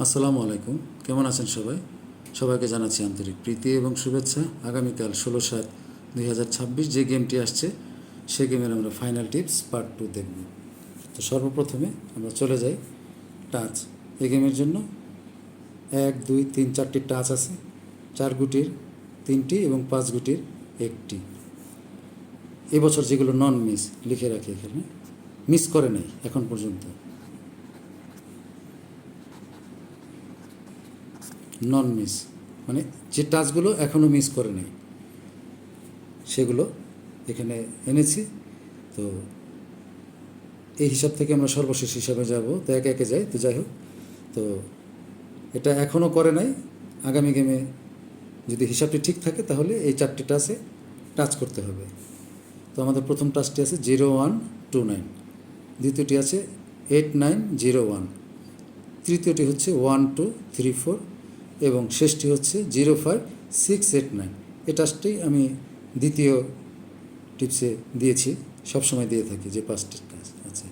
আসসালামু আলাইকুম, কেমন আছেন সবাই? সবাইকে জানাচ্ছি আন্তরিক প্রীতি এবং শুভেচ্ছা। আগামীকাল 16/7/2026 যে গেমটি আসছে সেই গেমের আমরা ফাইনাল টিপস পার্ট 2 দেখব। তো সর্বপ্রথমে আমরা চলে যাই টাচ। এই গেমের জন্য 1, 2, 3, 4টি টাচ আছে। 4 গুটির 3টি এবং 5 গুটির 1টি। এবছর যেগুলো নন মিস লিখে রাখি, এখানে মিস করে নাই এখন পর্যন্ত, নন মিস মানে যে টাচগুলো এখনও মিস করে নেই সেগুলো এখানে এনেছি। তো এই হিসাব থেকে আমরা সর্বশেষ হিসাবে যাব, তো একে একে যাই। তো যাই হোক, তো এটা এখনও করে নাই। আগামী গেমে যদি হিসাবটি ঠিক থাকে তাহলে এই 4টি টাচে টাচ করতে হবে। তো আমাদের প্রথম টাচটি আছে 0129, দ্বিতীয়টি আছে 8901, তৃতীয়টি হচ্ছে 1234 এবং শেষটি হচ্ছে 05689। এই টাচটি আমি দ্বিতীয় টিপসে দিয়েছি, সবসময় দিয়ে থাকি যে 5টি টাচ আছে।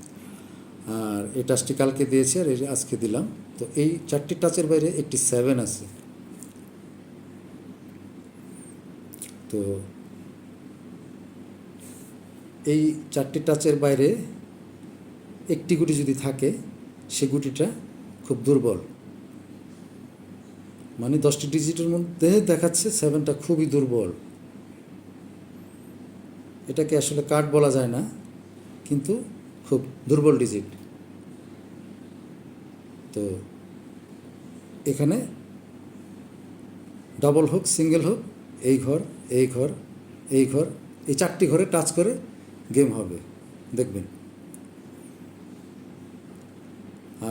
আর এই টাচটি কালকে দিয়েছি আর এই আজকে দিলাম। তো এই 4টি টাচের বাইরে একটি 7 আছে। তো এই 4টি টাচের বাইরে একটি গুটি যদি থাকে সে গুটিটা খুব দুর্বল, মানে 10টি ডিজিটের মধ্যে দেখাচ্ছে 7টা খুবই দুর্বল। এটাকে আসলে কার্ড বলা যায় না, কিন্তু খুব দুর্বল ডিজিট। তো এখানে ডাবল হোক সিঙ্গেল হোক, এই ঘর এই ঘর এই ঘর, এই 4টি ঘরে টাচ করে গেম হবে, দেখবেন।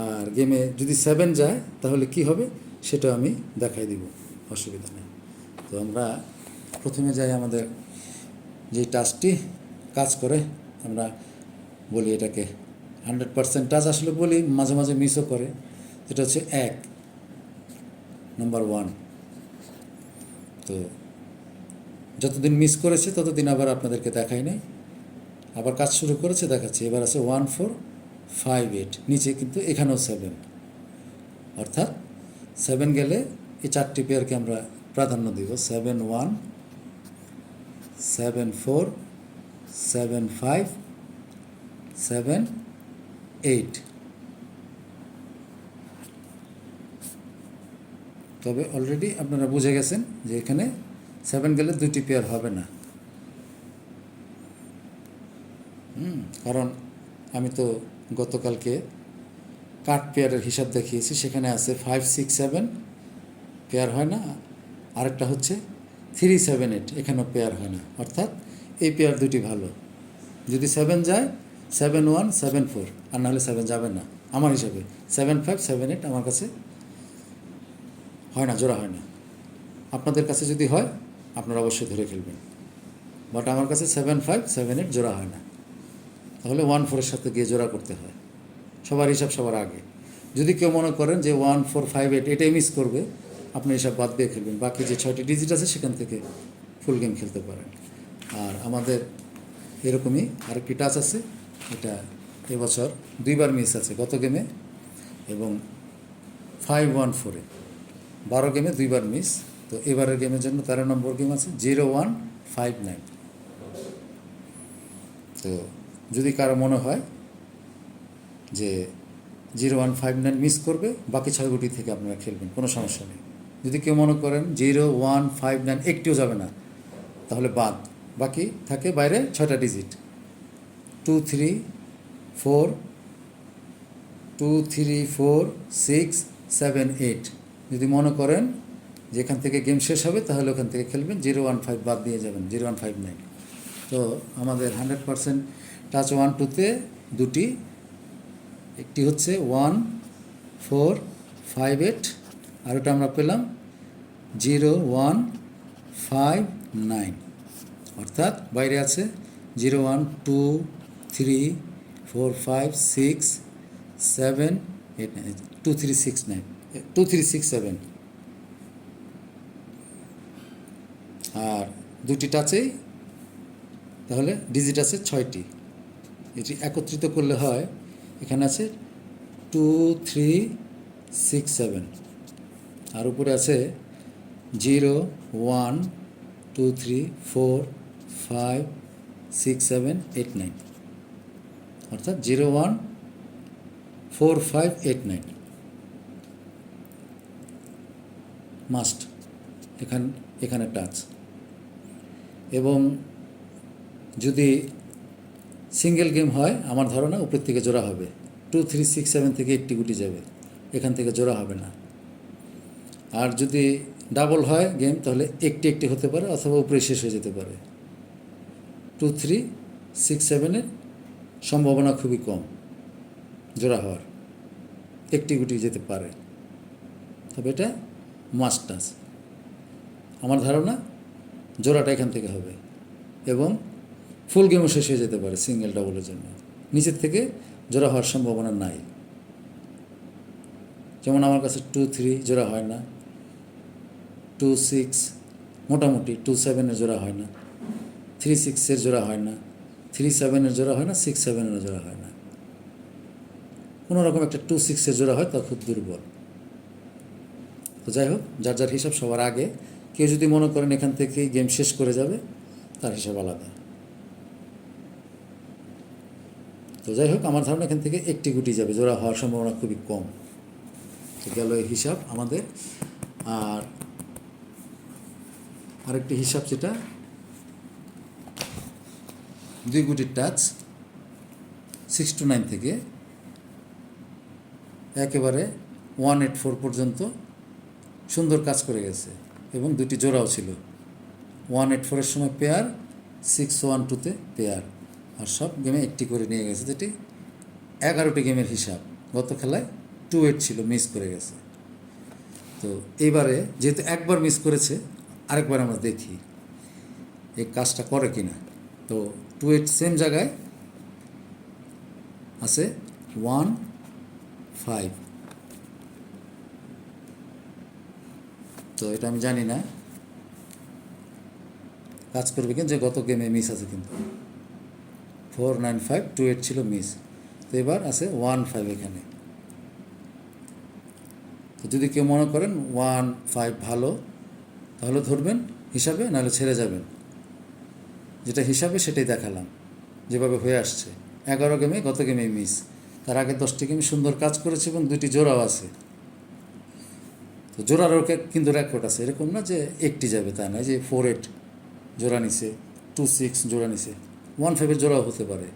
আর গেমে যদি 7 যায় তাহলে কি হবে সেটা আমি দেখাই দিব, অসুবিধা নেই। তো আমরা প্রথমে যাই আমাদের যে টাচটি কাজ করে, আমরা বলি এটাকে 100% টাচ আসলে বলি, মাঝে মাঝে মিসও করে। এটা হচ্ছে 1, নাম্বার 1। তো যতদিন মিস করেছে ততদিন আবার আপনাদেরকে দেখাই নাই, আবার কাজ শুরু করেছে দেখাচ্ছি। এবার আছে 1458, নিচে কিন্তু এখানেও 7, অর্থাৎ 7 গেলে এই 4টি পেয়ারকে আমরা প্রাধান্য দিব। 71, 74, 75, 78। তবে অলরেডি আপনারা বুঝে গেছেন যে এখানে 7 গেলে 2টি পেয়ার হবে না। কারণ আমি তো গতকালকে কাট পেয়ারের হিসাব দেখিয়েছি, সেখানে আছে 5, 6, 7 পেয়ার হয় না, আরেকটা হচ্ছে 3, 7, 8, এখানেও পেয়ার হয় না। অর্থাৎ এই পেয়ার দুটি ভালো। যদি 7 যায় 71, 74, আর নাহলে 7 যাবে না আমার হিসাবে। 75, 78 আমার কাছে হয় না, জোড়া হয় না। আপনাদের কাছে যদি হয় আপনারা অবশ্যই ধরে ফেলবেন, বাট আমার কাছে 75, 78 জোড়া হয় না। তাহলে 14-এর সাথে গিয়ে জোড়া করতে হয়, সবার হিসাব সবার আগে। যদি কেউ মনে করেন যে 1458 এটাই মিস করবে, আপনি হিসাব বাদ দিয়ে খেলবেন, বাকি যে 6টি ডিজিট আছে সেখান থেকে ফুল গেম খেলতে পারেন। আর আমাদের এরকমই আরেকটি টাচ আছে, এটা এবছর 2বার মিস আছে, গত গেমে এবং 514-এ 12 গেমে 2বার মিস। তো এবারের গেমের জন্য 13 নম্বর গেম আছে 0159। তো যদি কারো মনে হয় যে 0159 মিস করবে, বাকি 6 গুটি থেকে আপনারা খেলবেন, কোনো সমস্যা নেই। যদি কেউ মনে করেন 0159 একটিও যাবে না, তাহলে বাদ, বাকি থাকে বাইরে 6টা ডিজিট 2, 3, 4, 2, 3, 4, 6, 7, 8। যদি মনে করেন যে এখান থেকে গেম শেষ হবে তাহলে ওখান থেকে খেলবেন, 015 বাদ দিয়ে যাবেন, 0159। তো আমাদের 100% টাচ 1, 2-তে দুটি, একটি হচ্ছে 1458 আর ওটা আমরা পেলাম 0159, অর্থাৎ বাইরে আছে 01, 2, 3, 4, 5, 6, 7, 8, 9, 2, 3, 6, 9, 2, 3, 6, 7। আর দুটি টাচেই তাহলে ডিজিট আছে 6টি। এটি একত্রিত করলে হয়, এখানে আছে 2, 3, 6 7, আর উপরে আছে 0 1 2 3 4 5 6 7 8 9, অর্থাৎ 0 1 4 5 8 9 মাস্ট এখানে টাচ। এবং যদি সিঙ্গেল গেম হয় আমার ধারণা উপর থেকে জোড়া হবে, 2 3 6 7 থেকে 80 গুটি যাবে, এখান থেকে জোড়া হবে না। আর যদি ডাবল হয় গেম তাহলে একটি একটি হতে পারে অথবা উপরে শেষ হয়ে যেতে পারে। 2 3 6 7-এর সম্ভাবনা খুবই কম জোড়া হওয়ার, একটি গুটি যেতে পারে, তবে এটা মাস্ট টাচ। আমার ধারণা জোড়াটা এখান থেকে হবে এবং ফুল গেমও শেষ হয়ে যেতে পারে সিঙ্গেল ডাবলের জন্য। নিচের থেকে জোড়া হওয়ার সম্ভাবনা নাই। যেমন আমার কাছে 2 3 জোড়া হয় না, 2 6 মোটামুটি 2 7-এর জোড়া হয় না, 3 6-এর জোড়া হয় না, 3 7-এর জোড়া হয় না, 6 7-এর জোড়া হয় না। কোনো রকম একটা 2 6-এর জোড়া হয় তা খুব দুর্বল। তো যাই হোক, যার যার হিসাব সবার আগে। কেউ যদি মনে করেন এখান থেকেই গেম শেষ করে যাবে, তার হিসাব আলাদা। তো যাই হোক, আমার ধারণা এখান থেকে একটি গুটি যাবে, জোড়া হওয়ার সম্ভাবনা খুবই কম। তো গেল এই হিসাব আমাদের। আর আরেকটি হিসাব যেটা 2 গুটির টাচ 6 to 9 থেকে একেবারে 184 পর্যন্ত সুন্দর কাজ করে গেছে এবং দুটি জোড়াও ছিল। 184-এর সময় পেয়ার, 612-তে পেয়ার, আর সব গেমে একটি করে নিয়ে গেছে, যেটি 11টি গেমের হিসাব। গত খেলায় 2-8 ছিল, মিস করে গেছে। তো এইবারে যেহেতু একবার মিস করেছে, আরেকবার আমরা দেখি এই কাজটা করে কি না। তো 2-8 সেম জায়গায় আছে 1 5। তো এটা আমি জানি না কাজ করবে কিন্তু, যে গত গেমে মিস আছে কিন্তু 4 9 5 2 8 ছিল মিস। তো এবার আছে 1 5 এখানে। তো যদি কেউ মনে করেন 1 5 ভালো, তাহলে ধরবেন হিসাবে, নাহলে ছেড়ে যাবেন। যেটা হিসাবে সেটাই দেখালাম, যেভাবে হয়ে আসছে। 11 গেমে, গত গেমে মিস, তার আগে 10টি গেমে সুন্দর কাজ করেছে এবং 2টি জোড়াও আছে। তো জোড়ারও কিন্তু রেকর্ড আছে, এরকম না যে একটি যাবে তা নয়, যে 4 8 জোড়া নিছে, 2 6 জোড়া নিছে, 1 5-এর জোড়াও হতে পারে,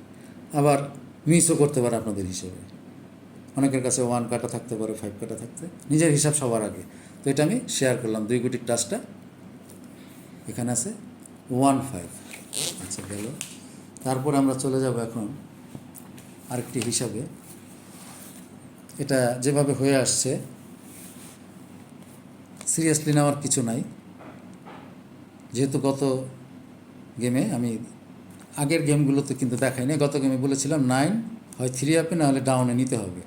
আবার মিসও করতে পারে আপনাদের হিসেবে। অনেকের কাছে 1 কাটা থাকতে পারে, 5 কাটা থাকতে, নিজের হিসাব সবার আগে। তো এটা আমি শেয়ার করলাম। 2 গুটির টাচটা এখানে আছে 1 5। আচ্ছা, গেল। তারপরে আমরা চলে যাব এখন আরেকটি হিসাবে। এটা যেভাবে হয়ে আসছে সিরিয়াসলি নেওয়ার কিছু নাই, যেহেতু গত গেমে আমি আগের গেমগুলোতে কিন্তু দেখাই না। গত গেমে বলেছিলাম 9 হয় 3 আপে, না হলে ডাউনে নিতে হবে,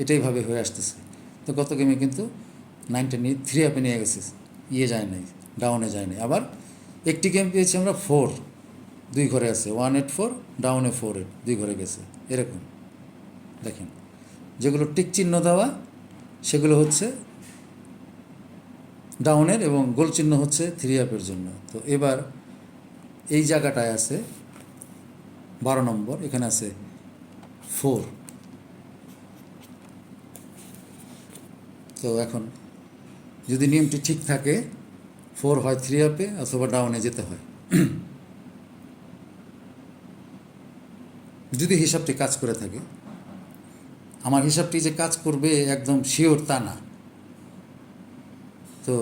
এটাইভাবে হয়ে আসতেছে। তো গত গেমে কিন্তু 9টা নিয়ে 3 আপে নিয়ে গেছে, যায় নাই, ডাউনে যায় নাই। আবার একটি গেম পেয়েছি আমরা 4, 2 ঘরে আছে, 1 8 4, ডাউনে 4 8, 2 ঘরে গেছে। এরকম দেখেন, যেগুলো টিক চিহ্ন দেওয়া সেগুলো হচ্ছে ডাউনের এবং গোল চিহ্ন হচ্ছে 3 আপের জন্য। তো এবার এই জায়গাটায় আছে 12 নম্বর, এখানে আছে 4। তো এখন যদি নিয়মটি ঠিক থাকে, 4 হয় 3 আপে অথবা ডাউনে যেতে হয়। যদি হিসাবটি কাজ করে থাকে। আমার হিসাবটি যে কাজ করবে একদম শিওর তা না। তো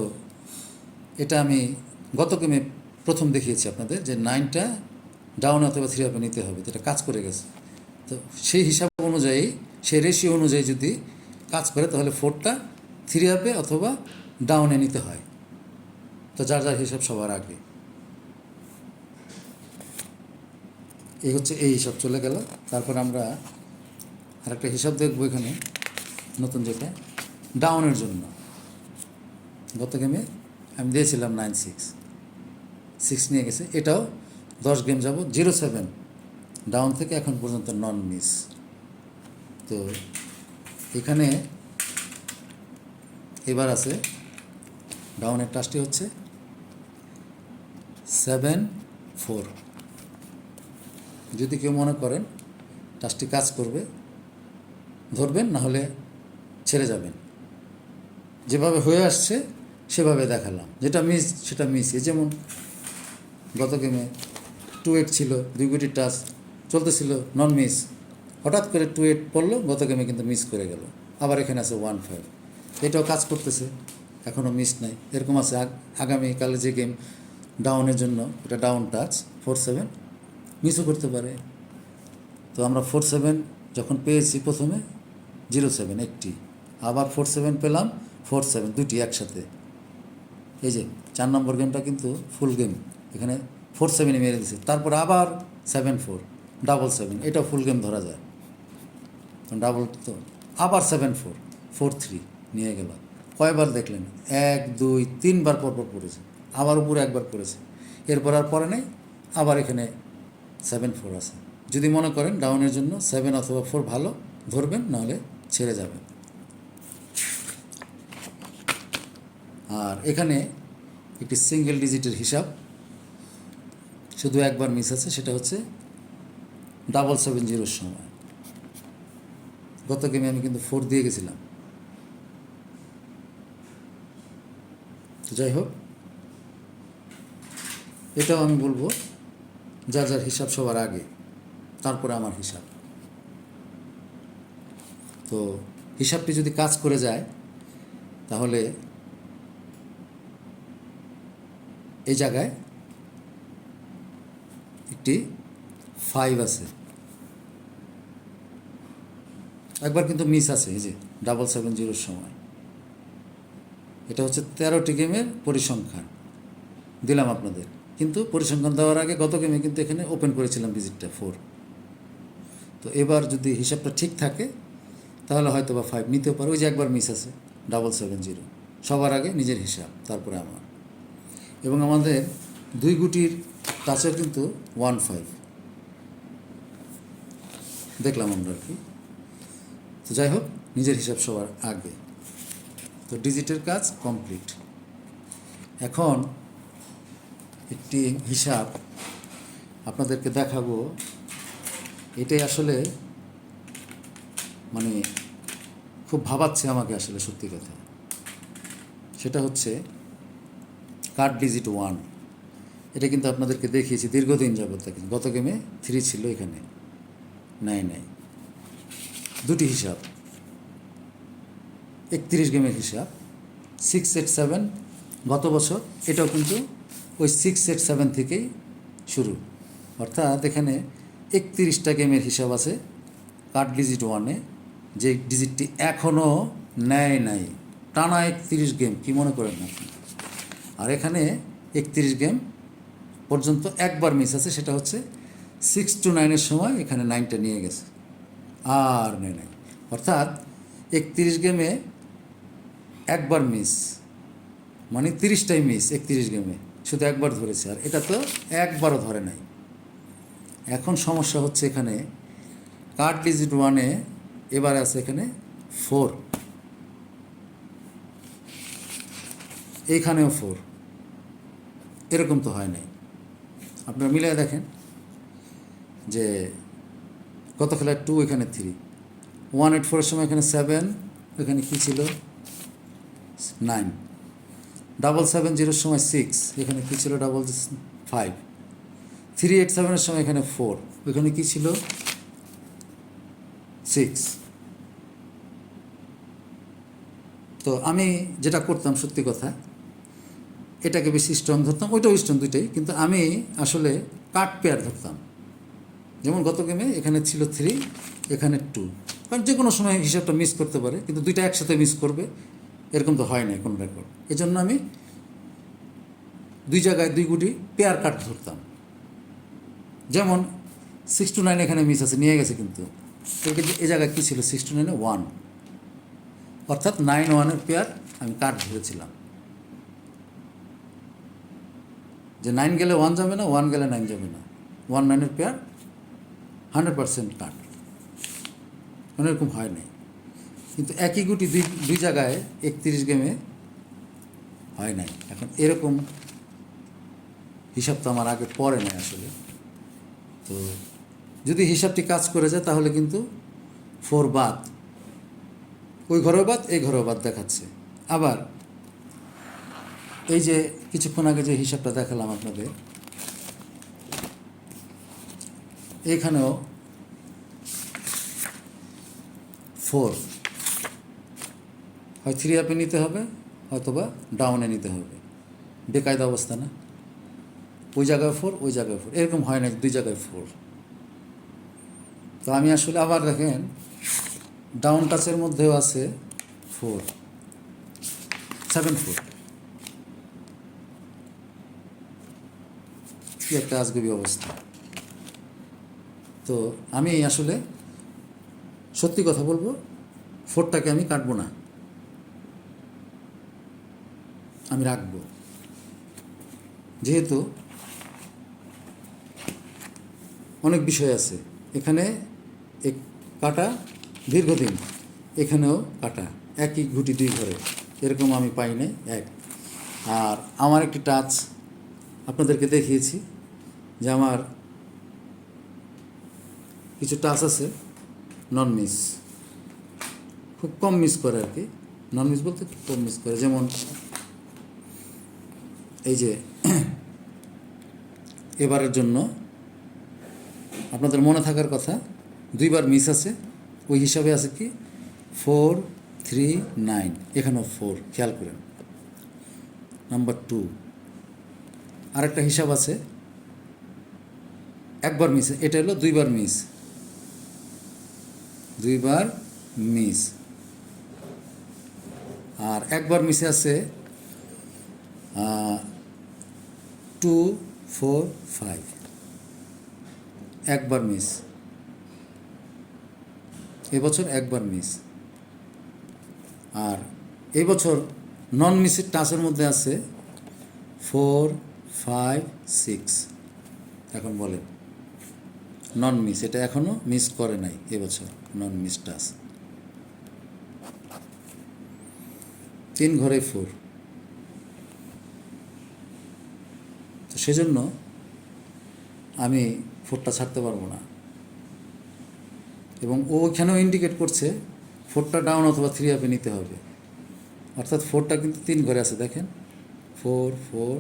এটা আমি গত গেমে প্রথম দেখিয়েছি আপনাদের, যে 9টা ডাউন অথবা 3 আপে নিতে হবে, যেটা কাজ করে গেছে। তো সেই হিসাব অনুযায়ী, সেই রেশিও অনুযায়ী যদি কাজ করে, তাহলে 4টা 3 আপে অথবা ডাউনে নিতে হয়। তো যার যার হিসাব সবার আগে। এই হচ্ছে এই হিসাব চলে গেল। তারপর আমরা আরেকটা হিসাব দেখবো এখানে নতুন, যেটা ডাউনের জন্য। গত গেমে আমি দিয়েছিলাম 9 6, 6 নিয়ে গেছে। এটাও 10 গেম যাব 0 7 ডাউন থেকে এখন পর্যন্ত নন মিস। তো এখানে এবার আছে ডাউনের টাচটি হচ্ছে 7-4। যদি কেউ মনে করেন টাচটি কাজ করবে ধরবেন, না হলে ছেড়ে যাবেন। যেভাবে হয়ে আসছে সেভাবে দেখালাম, যেটা মিস সেটা মিস। যেমন গত গেমে 2-8 ছিল, 2 গুটির টাচ চলতেছিল, নন মিস, হঠাৎ করে 2-8 পড়লো, গত গেমে কিন্তু মিস করে গেল। আবার এখানে আছে 1-5, এটাও কাজ করতেছে, এখনও মিস নাই। এরকম আছে আগামীকালে যে গেম ডাউনের জন্য, এটা ডাউন টাচ 4-7, মিসও করতে পারে। তো আমরা 4-7 যখন পেয়েছি প্রথমে 0-7 একটি, আবার 4-7 পেলাম, 4-7 দুটি একসাথে। এই যে 4 নম্বর গেমটা কিন্তু ফুল গেম, এখানে 4-7 মেরে দিছে, তারপর আবার 7-4, 7-7, এটাও ফুল গেম ধরা যায়, ডাবল তো। আবার 7-4, 4-3 নিয়ে গেল। কয়বার দেখলেন? 1-2-3 বার পরপর পড়েছে, আবার উপরে একবার পড়েছে, এরপর আর পরে নেই। আবার এখানে 7-4 আছে। যদি মনে করেন ডাউনের জন্য 7 অথবা 4 ভালো, ধরবেন, নাহলে ছেড়ে যাবেন। আর এখানে একটি সিঙ্গেল ডিজিটের হিসাব, শুধু একবার মিস আছে, সেটা হচ্ছে 770 সময়। গত গেমে আমি কিন্তু 4 দিয়ে গেছিলাম। তো যাই হোক, এটাও আমি বলবো যার যার হিসাব সবার আগে, তারপরে আমার হিসাব। তো হিসাবটি যদি কাজ করে যায়, তাহলে এই জায়গায় একটি 5 আছে, একবার কিন্তু মিস আছে। এই যে 770 সময়, এটা হচ্ছে 13টি গেমের পরিসংখ্যান দিলাম আপনাদের। কিন্তু পরিসংখ্যান দেওয়ার আগে গত গেমে কিন্তু এখানে ওপেন করেছিলাম ডিজিটটা 4। তো এবার যদি হিসাবটা ঠিক থাকে তাহলে হয়তো বা 5 নিতেও পারে। ওই যে একবার মিস আছে 770, সবার আগে নিজের হিসাব, তারপরে আমার। এবং আমাদের 2 গুটির টাচের কিন্তু 1-5 দেখলাম আমরা আর কি। তো যাই হোক, নিজের হিসাব সবার আগে। তো ডিজিটের কাজ কমপ্লিট। এখন একটি হিসাব আপনাদেরকে দেখাবো, এটাই আসলে মানে খুব ভাবাচ্ছে আমাকে আসলে, সত্যি কথা। সেটা হচ্ছে কার্ড ডিজিট 1। এটা কিন্তু আপনাদেরকে দেখিয়েছি দীর্ঘদিন যাবত দেখেন। গত গেমে 3 ছিল, এখানে নাই। দুটি হিসাব, 31 গেমের হিসাব। 6-8-7 গত বছর, এটাও কিন্তু ওই 6-8-7 থেকেই শুরু। অর্থাৎ এখানে 31টা গেমের হিসাব আছে কার্ড ডিজিট 1-এ, যে ডিজিটটি এখনও নেয় নাই। টানা 31 গেম, কী মনে করেন আপনি? আর এখানে 31 গেম পর্যন্ত একবার মিস আছে, সেটা হচ্ছে 6-9-এর সময় এখানে 9টা নিয়ে গেছে, আর নেয়। অর্থাৎ 31 গেমে একবার মিস, মানে 30টাই মিস 31 গেমে, শুধু একবার ধরেছে। আর এটা তো একবারও ধরে নাই। এখন সমস্যা হচ্ছে এখানে কার্ড ডিজিট 1-এ এবারে আছে এখানে 4, এইখানেও 4, এরকম তো হয় নাই। আপনারা মিলিয়ে দেখেন যে কত খেলায় 2, এখানে 3, 1-8-4-এর সময় এখানে 7, এখানে কী ছিল 9, 770-এর সময় 6, এখানে কী ছিল 5, 3-8-7-এর সময় এখানে 4, এখানে কী ছিল 6। তো আমি যেটা করতাম, সত্যি কথা, এটাকে বেশি স্ট্রং ধরতাম, ওইটাও স্ট্রং দুইটাই, কিন্তু আমি আসলে কার্ড পেয়ার ধরতাম। যেমন গত গেমে এখানে ছিল 3, এখানে 2, কারণ যে কোনো সময় হিসাবটা মিস করতে পারে, কিন্তু দুইটা একসাথে মিস করবে এরকম তো হয় না কোনো রেকর্ড। এই জন্য আমি 2 জায়গায় 2 গুটি পেয়ার কার্ড ধরতাম। যেমন 6-9 এখানে মিস আছে, নিয়ে গেছে, কিন্তু এই জায়গায় কী ছিল 6-9-এ 1, অর্থাৎ 9-1-এর পেয়ার আমি কার্ড ধরেছিলাম, যে 9 গেলে 1 যাবে না, 1 গেলে 9 যাবে না, 1-9-এর পেয়ার 100% কার্ড। মানে এরকম হয় নাই। কিন্তু একই গুটি দুই দুই জায়গায় 31 গেমে হয় নাই। এখন এরকম হিসাব তো আমার আগে পড়ে নাই আসলে। তো যদি হিসাবটি কাজ করে যায় তাহলে কিন্তু 4 বাদ, ওই ঘরেও বাদ এই ঘরেও বাদ দেখাচ্ছে। আবার এই যে কিছুক্ষণ আগে যে হিসাবটা দেখালাম আপনাদের, এখানেও 4 হয় 3 আপে নিতে হবে, হয়তোবা ডাউনে নিতে হবে। বেকায়দা অবস্থা না? ওই জায়গায় 4, ওই জায়গায় 4, এরকম হয় না দুই জায়গায় 4। তো আমি আসলে আবার দেখেন ডাউন টাচের মধ্যেও আছে 4, 7 4। কি একটা আজগুবি অবস্থা। তো আমি আসলে সত্যি কথা বলবো, 4টাকে আমি কাটবো না, আমি রাখবো। যেহেতু অনেক বিষয় আছে এখানে, এক কাটা দীর্ঘদিন, এখানেও কাটা, একই গুটি দুই ঘরে, এরকম আমি পাই নাই এক। আর আমার একটি টাচ আপনাদেরকে দেখিয়েছি যে আমার কিছু টাচ আছে নন মিস, খুব কম মিস করে আর কি। নন মিস বলতে খুব কম মিস করে, যেমন এই যে এবারের জন্য আপনাদের মনে থাকার কথা 2বার মিস আছে, ওই হিসাবে আছে কি 4 3 9, এখানেও 4, খেয়াল করেন। নাম্বার 2 আরেকটা হিসাব আছে একবার মিস, এটা হলো 2বার মিস, 2বার মিস। আর একবার মিসে আছে 2 4 5, একবার মিস, এবছর একবার মিস। আর এবছর নন মিসের টাচের মধ্যে আছে 4 5 6। এখন বলেন নন মিস, এটা এখনও মিস করে নাই এবছর, নন মিস টাচ। 3 ঘরে 4। তো সেজন্য আমি 4টা ছাড়তে পারবো না। এবং ও ওইখানেও ইন্ডিকেট করছে 4টা ডাউন অথবা 3 আপে নিতে হবে, অর্থাৎ 4টা কিন্তু 3 ঘরে আছে, দেখেন 4 4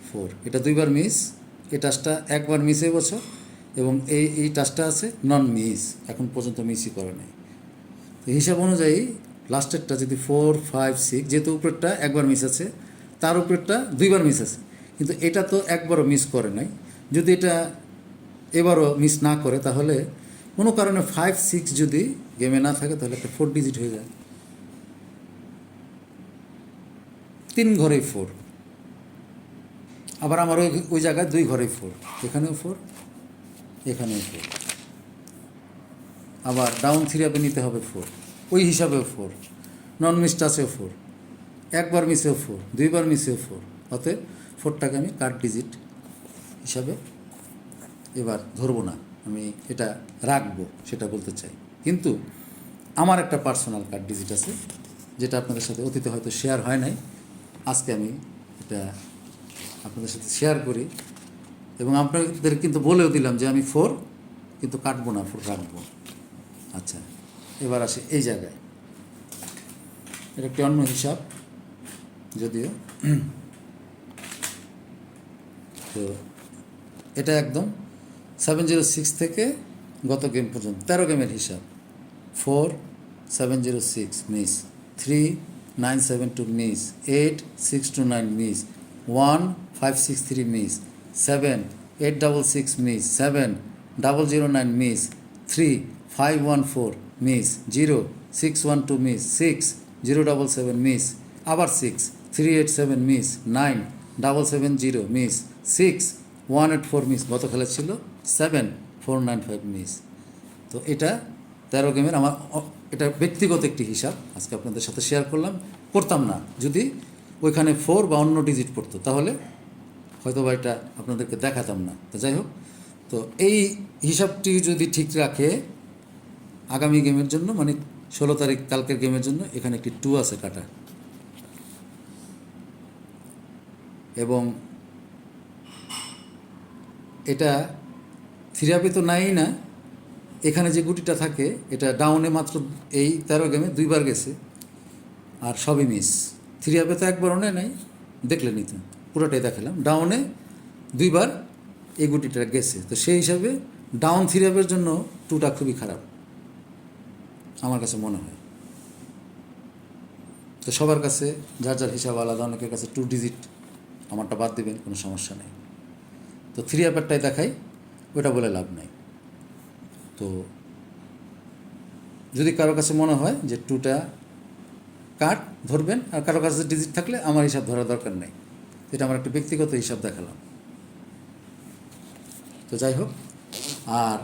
4, এটা 2বার মিস। এই টাচটা একবার মিস এবছর, এবং এই টাচটা আছে নন মিস, এখন পর্যন্ত মিসই করে নাই। তো হিসাব অনুযায়ী লাস্টেরটা যদি 4 5 6, যেহেতু উপরেরটা একবার মিস আছে, তার উপরেরটা 2বার মিস আছে, কিন্তু এটা তো একবারও মিস করে নাই। যদি এটা এবারও মিস না করে, তাহলে কোনো কারণে 5 6 যদি গেমে না থাকে, তাহলে একটা 4 ডিজিট হয়ে যায়। 3 ঘরেই 4। আবার আমার ওই জায়গায় 2 ঘরেই 4, এখানেও 4, এখানেও 4। আবার ডাউন 3 আপে নিতে হবে 4, ওই হিসাবেও 4। নন মিস টাচেও 4, একবার মিসেও 4, 2বার মিসেও 4। অতএব 4টাকে আমি কাট ডিজিট হিসাবে এবার ধরবো না, আমি এটা রাখবো, সেটা বলতে চাই। কিন্তু আমার একটা পার্সোনাল কার্ড ডিজিট আছে, যেটা আপনাদের সাথে অতীতে হয়তো শেয়ার হয় নাই, আজকে আমি এটা আপনাদের সাথে শেয়ার করি। এবং আপনাদের কিন্তু বলেও দিলাম যে আমি 4 কিন্তু কাটবো না, 4 রাখবো। আচ্ছা, এবার আসে এই জায়গায়, এটা একটি অন্য হিসাব যদিও। তো এটা একদম 706 থেকে গত গেম পর্যন্ত 13 গেমের হিসাব। 4 706 miss, 3 972 miss, 8 629 miss, 1 563 miss, 7 866 miss, 7 009 miss, 3 514 miss, 0 612 miss, 6 077 miss, আবার 6 387 মিস, 9 770 মিস, 6 184 মিস, গত খেলা ছিল 7 495 মিস। তো এটা 13 গেমের আমার, এটা ব্যক্তিগত একটি হিসাব আজকে আপনাদের সাথে শেয়ার করতাম না যদি ওইখানে 4 বা অন্য ডিজিট পড়তো, তাহলে হয়তো বা এটা আপনাদেরকে দেখাতাম না। তো যাই হোক, তো এই হিসাবটি যদি ঠিক রাখে আগামী গেমের জন্য, মানে 16 তারিখ কালকের গেমের জন্য এখানে একটি 2 আছে কাটা, এবং এটা 3 আপে তো নাই না, এখানে যে গুটিটা থাকে এটা ডাউনে মাত্র এই 13 গেমে 2 বার গেছে, আর সবই মিস। 3 আপে তো একবারও নাই, দেখলেনই তো, পুরোটাই দেখালাম। ডাউনে 2 বার এই গুটিটা গেছে, তো সেই হিসাবে ডাউন 3 আপের জন্য 2টা খুবই খারাপ আমার কাছে মনে হয়। তো সবার কাছে যার যার হিসাব আলাদা, অনেকের কাছে 2 ডিজিট, আমারটা বাদ দেবেন, কোনো সমস্যা নেই। তো 3 আপেরটাই দেখাই, ওটা বলে লাভ নাই। তো যদি কারো কাছে মনে হয় যে 2টা কাট ধরবেন, আর কারো কাছে ডিজিট থাকলে আমার হিসাব ধরার দরকার নেই, এটা আমার একটা ব্যক্তিগত হিসাব দেখালাম। তো যাই হোক, আর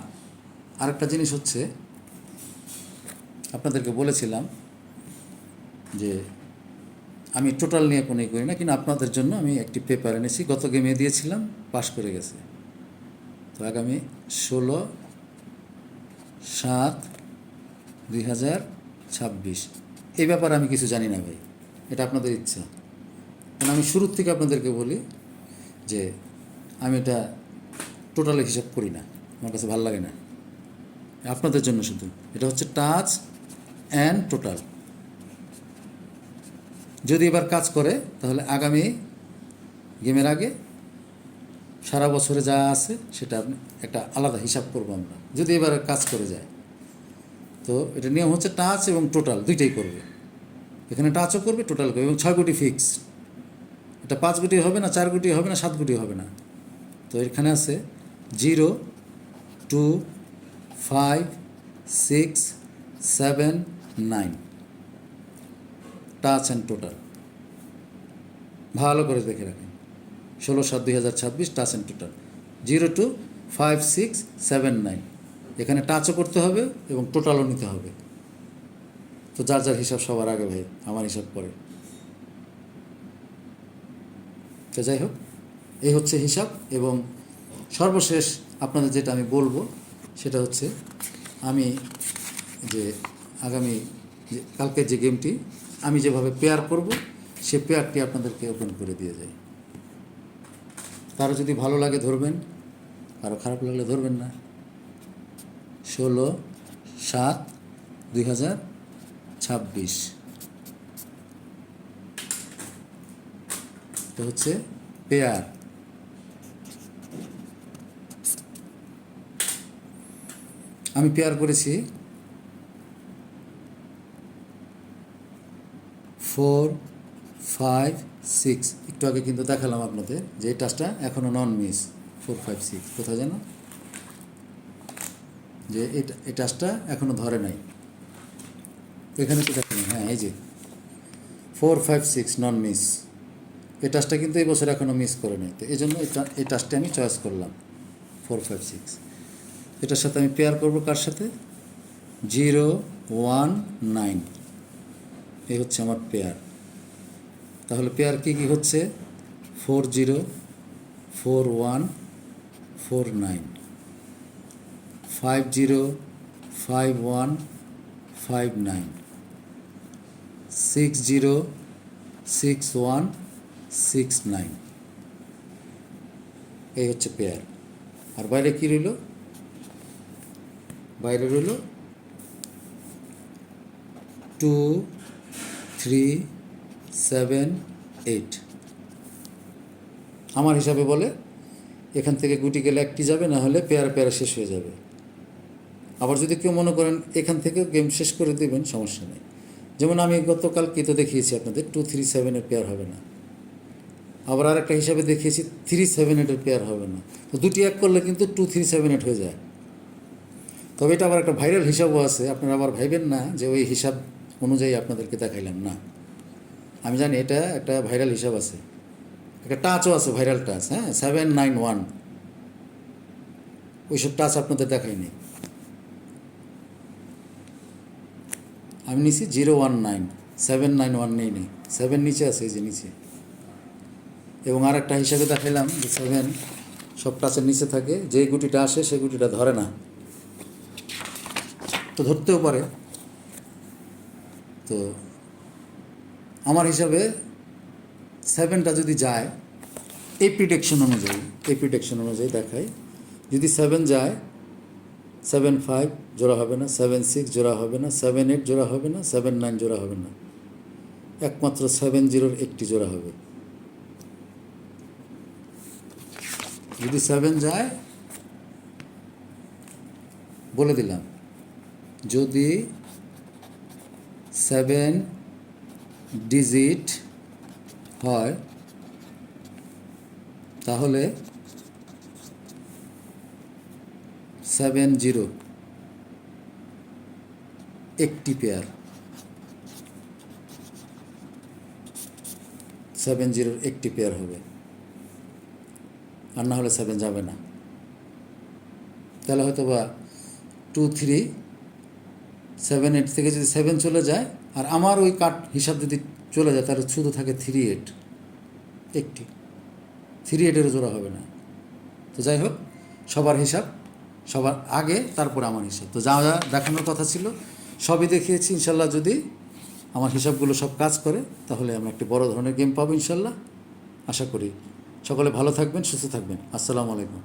আরেকটা জিনিস হচ্ছে, আপনাদেরকে বলেছিলাম যে আমি টোটাল নিয়ে কোনোই করি না, কিন্তু আপনাদের জন্য আমি একটি পেপার এনেছি, গত গেমে দিয়েছিলাম, পাস করে গেছে। তো আগামী 16/7/2026 এই ব্যাপারে আমি কিছু জানি না ভাই, এটা আপনাদের ইচ্ছা। কারণ আমি শুরুর থেকে আপনাদেরকে বলি যে আমি এটা টোটালে হিসাব করি না, আমার কাছে ভালো লাগে না। আপনাদের জন্য শুধু এটা হচ্ছে টাচ অ্যান্ড টোটাল। যদি এবার কাজ করে তাহলে আগামী গেমের আগে সারা বছরে যা আছে সেটা একটা আলাদা হিসাব করবো আমরা, যদি এবার কাজ করে যায়। তো এটা নিয়ম হচ্ছে টাচ এবং টোটাল দুইটাই করবে, এখানে টাচও করবে, টোটাল করবে, এবং 6 গুটি ফিক্স। এটা 5 গুটি হবে না, 4 গুটি হবে না, 7 গুটি হবে না। তো এখানে আছে 0, 2, 5, 6, 7, 9 টাচ অ্যান্ড টোটাল। ভালো করে দেখে রাখেন, 16/7/2026 টাচ অ্যান্ড টোটাল 0, 2, 5, 6, 7, 9। এখানে টাচও করতে হবে এবং টোটালও নিতে হবে। তো যার যার হিসাব সবার আগে ভাই, আমার হিসাব পরে। তো যাই হোক, এই হচ্ছে হিসাব। এবং সর্বশেষ আপনাদের যেটা আমি বলবো সেটা হচ্ছে, আমি যে আগামী কালকের যে গেমটি আমি যেভাবে পেয়ার করব, সে পেয়ারটি আপনাদেরকে ওপেন করে দিয়ে যাই। কারো যদি ভালো লাগে ধরবেন, কারো খারাপ লাগলে ধরবেন না। 16/7/2026 তো হচ্ছে পেয়ার। আমি পেয়ার করেছি 4, 5, 6। একটু আগে কিন্তু দেখালাম আপনাদের যে এই টাচটা এখনও নন মিস। 4, 5, 6 কোথায় যেন, যে এই টাচটা এখনও ধরে নাই, এখানে তো দেখালাম। হ্যাঁ, এই যে 4, 5, 6 নন মিস, এই টাচটা কিন্তু এই বছর এখনও মিস করে নাই। তো এই জন্য এই টাচটা আমি চয়েস করলাম 4, 5, 6। এটার সাথে আমি পেয়ার করবো কার সাথে, 0, 1, 9। এই হচ্ছে আমার পেয়ার। তাহলে পেয়ার কী কী হচ্ছে, 4, 0, 4, 1, 4, 9, 5, 0, 5, 1, 5, 9, 6, 0, 6, 1, 6, 9। এই হচ্ছে পেয়ার। আর বাইরে কী রইল, বাইরে রইল 2, 3, 7, 8। আমার হিসাবে বলে এখান থেকে গুটি গেলে একটি যাবে, না হলে পেয়ারা পেয়ারা শেষ হয়ে যাবে। আবার যদি কেউ মনে করেন এখান থেকে গেম শেষ করে দেবেন, সমস্যা নেই। যেমন আমি গতকাল কি তো দেখিয়েছি আপনাদের 2, 3, 7-এর পেয়ার হবে না। আবার আর একটা হিসাবে দেখিয়েছি 3, 7-8-এর পেয়ার হবে না। তো দুটি এক করলে কিন্তু 2, 3, 7, 8 হয়ে যায়। তবে এটা আবার একটা ভাইরাল হিসাবও আছে, আপনারা আবার ভাইবেন না যে ওই হিসাব অনুযায়ী আপনাদেরকে দেখাইলাম না। আমি জানি এটা একটা ভাইরাল হিসাব আছে, একটা টাচও আছে, ভাইরাল টাচ। হ্যাঁ, 7, 9, 1 ওইসব টাচ আপনাদের দেখাইনি। আমি নিছি 0, 1, 9, 7, 9, 1 নেই, 7 নিচে আছে, এই যে নিচে। এবং আর একটা হিসাবে দেখাইলাম যে 7 সব টাচের নিচে থাকে, যেই গুটিটা আসে সেই গুটিটা ধরে না। তো ধরতেও পারে, তো আমার হিসাবে 7টা যদি যায় এই প্রিডিকশন অনুযায়ী দেখাই, যদি 7 যায় 7-5 জোড়া হবে না, 7-6 জোড়া হবে না, 7-8 জোড়া হবে না, 7-9 জোড়া হবে না, একমাত্র 7-0 একটি জোড়া হবে। যদি 7 যায়, বলে দিলাম, যদি 7 ডিজিট হয় তাহলে 7-0 একটি পেয়ার, 7-0 একটি পেয়ার হবে, আর না হলে 7 যাবে না। তাহলে হয়তো বা 2-3 7-8 থেকে যদি 7 চলে যায়, আর আমার ওই কাট হিসাব যদি চলে যায়, তাহলে শুধু থাকে 3-8 একটি, 3-8-এরও জোড়া হবে না। তো যাই হোক, সবার হিসাব সবার আগে, তারপরে আমার হিসাব। তো যা যা দেখানোর কথা ছিল সবই দেখিয়েছি। ইনশাল্লাহ যদি আমার হিসাবগুলো সব কাজ করে, তাহলে আমরা একটি বড় ধরনের গেম পাবো ইনশাল্লাহ, আশা করি। সকলে ভালো থাকবেন, সুস্থ থাকবেন। আসসালামু আলাইকুম।